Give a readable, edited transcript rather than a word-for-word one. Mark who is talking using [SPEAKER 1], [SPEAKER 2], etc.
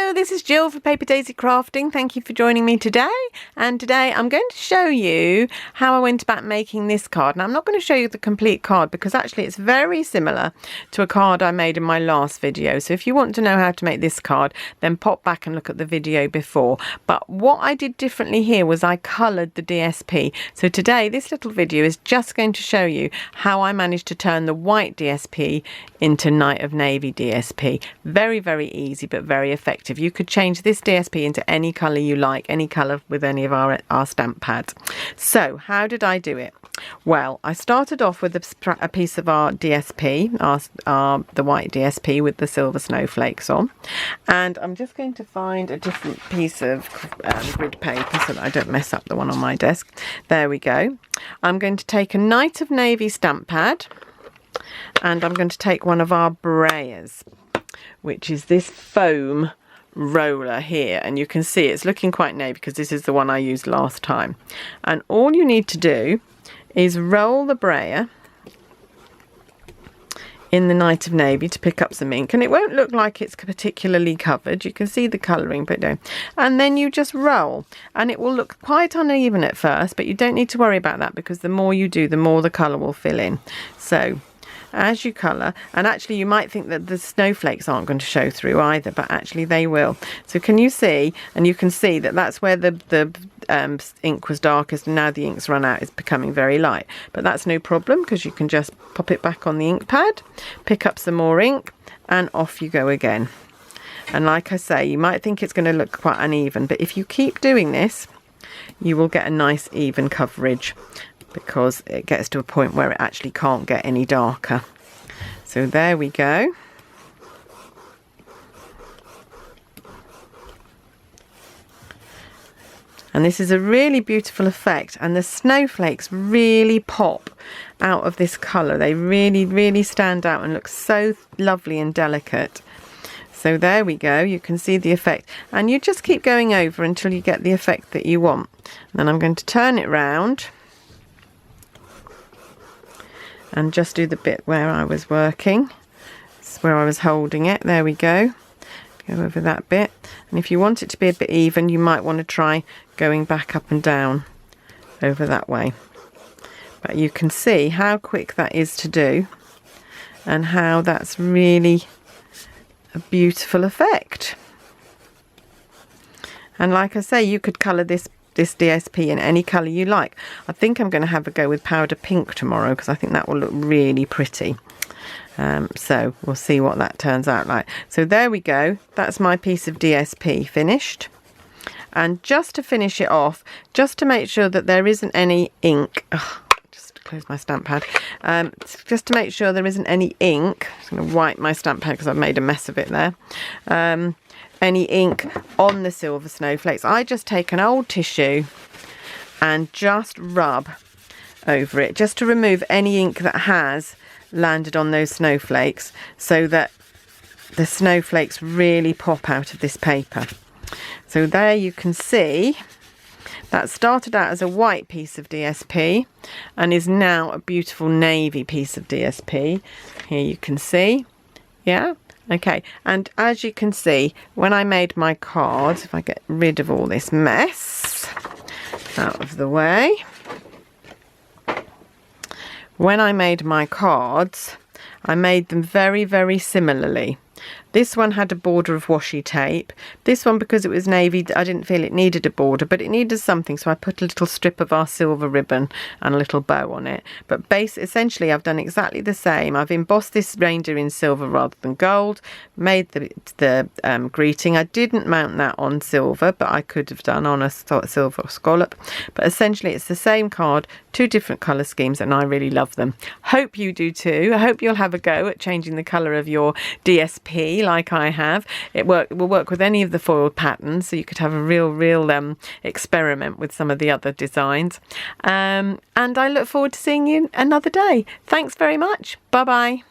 [SPEAKER 1] Hello, this is Jill for Paper Daisy Crafting. Thank you for joining me today. And today I'm going to show you how I went about making this card. Now I'm not going to show you the complete card because actually it's very similar to a card I made in my last video. So if you want to know how to make this card, then pop back and look at the video before. But what I did differently here was I coloured the DSP. So today this little video is just going to show you how I managed to turn the white DSP into Night of Navy DSP. Very, very easy but very effective. You could change this DSP into any colour you like, any colour with any of our stamp pads. So how did I do it? Well, I started off with a piece of our DSP, the white DSP with the silver snowflakes on, and I'm just going to find a different piece of grid paper so that I don't mess up the one on my desk. There we go. I'm going to take a Night of Navy stamp pad, and I'm going to take one of our brayers, which is this foam roller here, and you can see it's looking quite navy because this is the one I used last time. And all you need to do is roll the brayer in the Night of Navy to pick up some ink, and it won't look like it's particularly covered. You can see the colouring, but don't. And then you just roll, and it will look quite uneven at first, but you don't need to worry about that because the more you do, the more the colour will fill in. So as you colour, and actually you might think that the snowflakes aren't going to show through either, but actually they will. So can you see? And you can see that that's where the ink was darkest, and now the ink's run out. It's becoming very light, but that's no problem because you can just pop it back on the ink pad, pick up some more ink, and off you go again. And like I say, you might think it's going to look quite uneven, but if you keep doing this, you will get a nice even coverage, because it gets to a point where it actually can't get any darker. So there we go. And this is a really beautiful effect, and the snowflakes really pop out of this colour. They really, really stand out and look so lovely and delicate. So there we go, you can see the effect, and you just keep going over until you get the effect that you want. And then I'm going to turn it round and just do the bit where I was working, where I was holding it. There we go. Go over that bit, and if you want it to be a bit even, you might want to try going back up and down over that way. But you can see how quick that is to do, and how that's really a beautiful effect. And like I say, you could colour this DSP in any colour you like. I think I'm going to have a go with powder pink tomorrow because I think that will look really pretty. So we'll see what that turns out like. So there we go. That's my piece of DSP finished. And just to finish it off, just to make sure that there isn't any ink. Just to close my stamp pad. Just to make sure there isn't any ink. I'm just going to wipe my stamp pad because I've made a mess of it there. Any ink on the silver snowflakes. I just take an old tissue and just rub over it, just to remove any ink that has landed on those snowflakes, so that the snowflakes really pop out of this paper. So there you can see that started out as a white piece of DSP and is now a beautiful navy piece of DSP. Here you can see, yeah. Okay, and as you can see, when I made my card, if I get rid of all this mess out of the way, when I made my cards, I made them very, very similarly. This one had a border of washi tape. This one, because it was navy, I didn't feel it needed a border, but it needed something, so I put a little strip of our silver ribbon and a little bow on it. But essentially I've done exactly the same. I've embossed this reindeer in silver rather than gold, made the greeting. I didn't mount that on silver, but I could have done on a silver scallop. But essentially it's the same card, two different colour schemes, and I really love them. Hope you do too. I hope you'll have a go at changing the colour of your DSP like I have. It will work with any of the foiled patterns, so you could have a real experiment with some of the other designs. And I look forward to seeing you another day. Thanks very much. Bye bye.